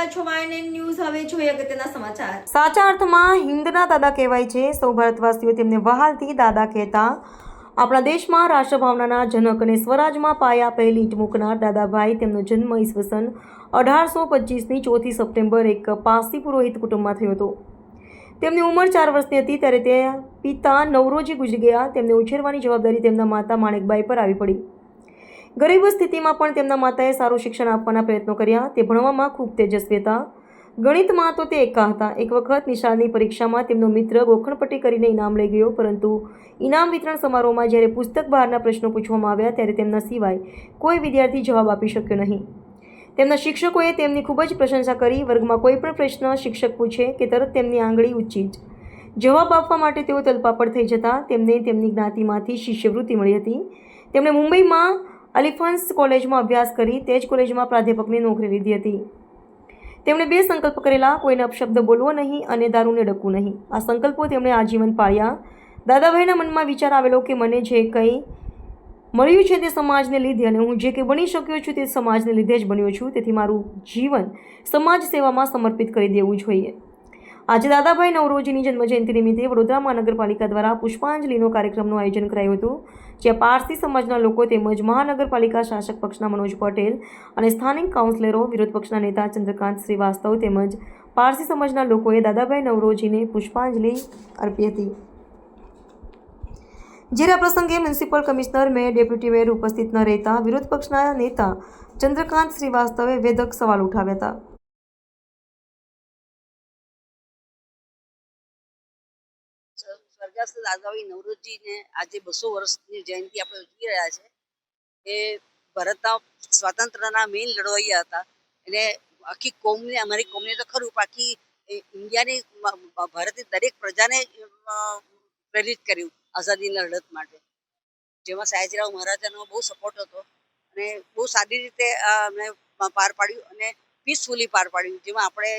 રહ્યા છો YNN news. હવે જોઈએ અગત્યના સમાચાર. સાચા અર્થમાં હિન્દના દાદા કહેવાય છે. સૌ ભારતવાસીઓ તેમને વહાલથી દાદા કહેતા. આપણા દેશમાં રાષ્ટ્રભાવનાના જનક અને સ્વરાજમાં પાયા પહેલી ઈંટ મૂકનાર દાદાભાઈ. તેમનો જન્મ ઈસવીસન 1825ની 4 સપ્ટેમ્બર એક પારસી પુરોહિત કુટુંબમાં થયો હતો. તેમની ઉંમર 4 વર્ષની હતી ત્યારે તે પિતા નવરોજી ગુજરી ગયા. તેમને ઉછેરવાની જવાબદારી તેમના માતા માણેકબાઈ પર આવી પડી. ગરીબ સ્થિતિમાં પણ તેમના માતાએ સારું શિક્ષણ આપવાના પ્રયત્નો કર્યા. તે ભણવામાં ખૂબ તેજસ્વી હતા. ગણિતમાં તો તે એકા હતા. એક વખત નિશાળની પરીક્ષામાં તેમનો મિત્ર ગોખણપટ્ટી કરીને ઇનામ લઈ ગયો, પરંતુ ઇનામ વિતરણ સમારોહમાં જ્યારે પુસ્તક બહારના પ્રશ્નો પૂછવામાં આવ્યા ત્યારે તેમના સિવાય કોઈ વિદ્યાર્થી જવાબ આપી શક્યો નહીં. તેમના શિક્ષકોએ તેમની ખૂબ જ પ્રશંસા કરી. વર્ગમાં કોઈ પણ પ્રશ્ન શિક્ષક પૂછે કે તરત તેમની આંગળી ઊંચી જ જવાબ આપવા માટે તેઓ તલપાપડ થઈ જતા. તેમને તેમની જ્ઞાતિમાંથી શિષ્યવૃત્તિ મળી હતી. તેમણે મુંબઈમાં અલિફન્સ કોલેજમાં અભ્યાસ કરી. તે જ કોલેજમાં પ્રાધ્યાપકની નોકરી લીધી હતી. તેમણે 2 સંકલ્પ કરેલા: કોઈને અપશબ્દ બોલવો નહીં અને દારૂને ડકવું નહીં. આ સંકલ્પો તેમણે આજીવન પાળ્યા. દાદાભાઈના મનમાં વિચાર આવેલો કે મને જે કંઈ મળ્યું છે તે સમાજને લીધે, અને હું જે કંઈ બની શક્યો છું તે સમાજને લીધે જ બન્યો છું. તેથી મારું જીવન સમાજ સેવામાં સમર્પિત કરી દેવું જોઈએ. આજે દાદાભાઈ નવરોજીની જન્મજયંતિ નિમિત્તે વડોદરા મહાનગરપાલિકા દ્વારા પુષ્પાંજલિનો કાર્યક્રમનું આયોજન કરાયું હતું, જ્યાં પારસી સમાજના લોકો તેમજ મહાનગરપાલિકા શાસક પક્ષના મનોજ પટેલ અને સ્થાનિક કાઉન્સિલરો, વિરોધ પક્ષના નેતા ચંદ્રકાંત શ્રીવાસ્તવ તેમજ પારસી સમાજના લોકોએ દાદાભાઈ નવરોજીને પુષ્પાંજલિ અર્પી હતી. જ્યારે આ પ્રસંગે municipal commissioner, mayor, deputy mayor ઉપસ્થિત ન રહેતા વિરોધ પક્ષના નેતા ચંદ્રકાંત શ્રીવાસ્તવે વેધક સવાલ ઉઠાવ્યા હતા. સ્વર્ગસ્થ દાદાભાઈ નવરોજીને આજે 200 વર્ષની જયંતિ આપણે ઉજવી રહ્યા છે. એ ભારતના સ્વાતંત્ર્યના મેઇન લડવૈયા હતા. એને આખી કોમને, અમારી કોમને તો ખરું, આખી ઇન્ડિયાની, ભારતની દરેક પ્રજાને પ્રેરિત કર્યું આઝાદીના લડત માટે, જેમાં સયાજીરાવ મહારાજાનો બહુ સપોર્ટ હતો અને બહુ સારી રીતે અમે પાર પાડ્યું અને પીસફુલી પાર પાડ્યું, જેમાં આપણે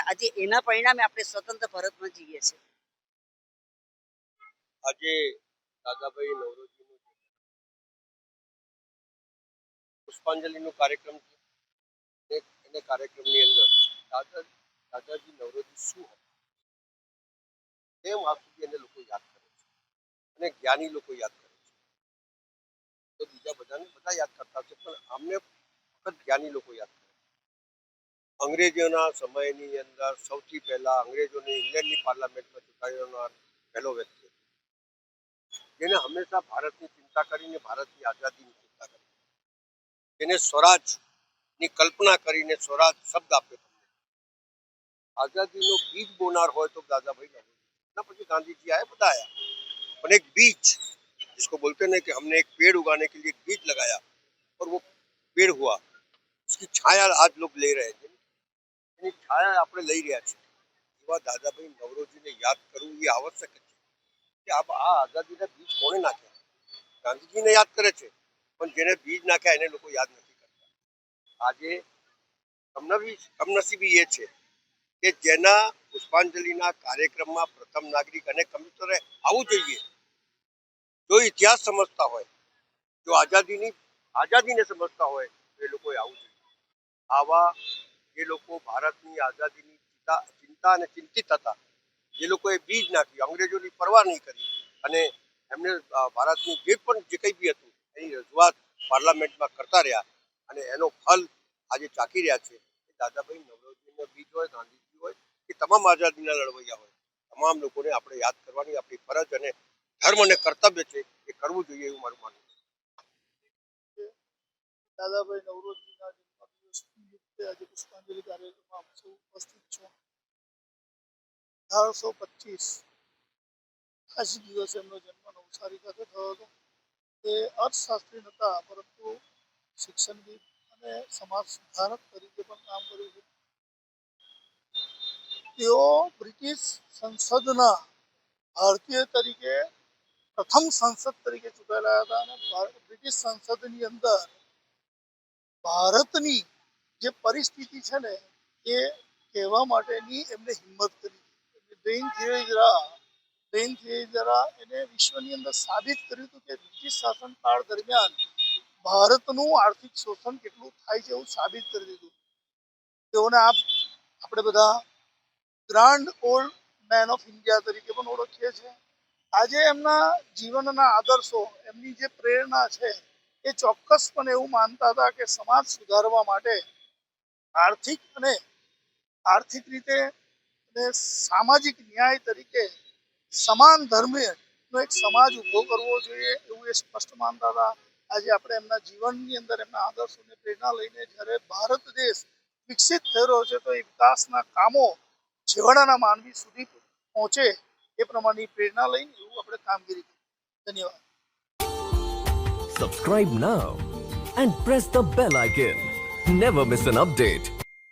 આજે એના પરિણામે આપણે સ્વતંત્ર ભારતમાં જીવીએ છીએ. આજે દાદાભાઈ નવરોજીનું પુષ્પાંજલિનો કાર્યક્રમ છે. એને કાર્યક્રમની અંદર દાદાજી નવરોજી શું હતા તેમ આજ સુધી એને લોકો યાદ કરે છે અને જ્ઞાની લોકો યાદ કરે છે. તો બીજા બધાને બધા યાદ કરતા છે, પણ અમને ફક્ત જ્ઞાની લોકો યાદ કરે છે. અંગ્રેજોના સમયની અંદર સૌથી પહેલા અંગ્રેજોને ઇંગ્લેન્ડની પાર્લામેન્ટમાં ચૂંટાડનાર પહેલો વ્યક્તિ, જેને હંમેશા ભારતની ચિંતા કરીને, ભારતની આઝાદીની ચિંતા કરી, જેને સ્વરાજની કલ્પના કરીને સ્વરાજ શબ્દ આપ્યો. આઝાદીનો બીજ બોનાર હોય તો દાદાભાઈ નવરોજી. ના પછી ગાંધीजी आए, બધા आया, पर एक बीज जिसको बोलते हैं कि हमने एक पेड़ उगाने के लिए एक बीज लगाया और वो पेड़ हुआ, उसकी छाया आज लोग ले रहे हैं. એની છાયા આપણે લઈ રહ્યા છીએ. એવા દાદાભાઈ નવરોજીને યાદ કરવું એ આવશ્યક છે કે આ આઝાદીના બીજ કોણે નાખ્યા? ગાંધીજીને યાદ કરે છે, પણ જેને બીજ નાખ્યા એને લોકો યાદ નથી કરતા. આજે કમનસીબી એ છે કે જેના પુષ્પાંજલિના કાર્યક્રમમાં પ્રથમ નાગરિક અને કમિશનરે આવવું જોઈએ. જો ઇતિહાસ સમજતા હોય, જો આઝાદીને સમજતા હોય તો એ લોકોએ આવવું જોઈએ. આવા જે લોકો ભારતની આઝાદીની ચિંતા અને ચિંતિત હતા, જે લોકોએ બીજ નાખ્યું, અંગ્રેજોની પરવા નહીં કરી અને એમને ભારતની જે કંઈ બી હતું એની રજૂઆત પાર્લામેન્ટમાં કરતા રહ્યા અને એનો ફલ આજે ચાખી રહ્યા છે. દાદાભાઈ નવરોજીનો બીજ હોય, ગાંધીજી હોય કે તમામ આઝાદીના લડવૈયા હોય, તમામ લોકોને આપણે યાદ કરવાની આપણી ફરજ અને ધર્મ અને કર્તવ્ય છે, એ કરવું જોઈએ એવું મારું માનવું છે. દાદાભાઈ નવરોજીના જન્મદિવસ નિમિત્તે આજે પુષ્પાંજલિ કાર્યક્રમમાં આપ સૌ ઉપસ્થિત છો. 1825 આ જ દિવસે એમનો જન્મ નવસારી ખાતે થયો હતો. તે અર્થશાસ્ત્રી હતા, પરંતુ શિક્ષણવિદ અને સમાજ સુધારક તરીકે પણ કામ કર્યું છે. તેઓ બ્રિટિશ સંસદના ભારતીય તરીકે પ્રથમ સંસદ તરીકે ચૂંટાયેલા હતા અને બ્રિટિશ સંસદની અંદર ભારતની જે પરિસ્થિતિ છે ને એ કહેવા માટેની એમને હિંમત કરી. ડ્રેઇન થિયરી દ્વારા એને વિશ્વની અંદર સાબિત કર્યું હતું કે બ્રિટિશ શાસનકાળ દરમિયાન ભારતનું આર્થિક શોષણ કેટલું થાય છે એવું સાબિત કરી દીધું. તેઓને આપણે બધા grand old man of India તરીકે પણ ઓળખીએ છીએ. આજે એમના જીવનના આદર્શો, એમની જે પ્રેરણા છે એ ચોક્કસપણે એવું માનતા હતા કે સમાજ સુધારવા માટે આર્થિક રીતે અને સામાજિક ન્યાય તરીકે સમાન ધર્મનો એક સમાજ ઊભો કરવો જોઈએ એવું એ સ્પષ્ટ માનતા હતા. આજે આપણે એમના જીવનની અંદર એમના આદર્શોને પ્રેરણા લઈને જ્યારે ભારત દેશ વિકસિત થઈ રહ્યો છે તો એ વિકાસના કામો છેવાડાના માનવી સુધી પહોંચે એ પ્રમાણેની પ્રેરણા લઈને એવું આપણે કામગીરી કરીએ. ધન્યવાદ. Subscribe now and press the bell icon. Never miss an update.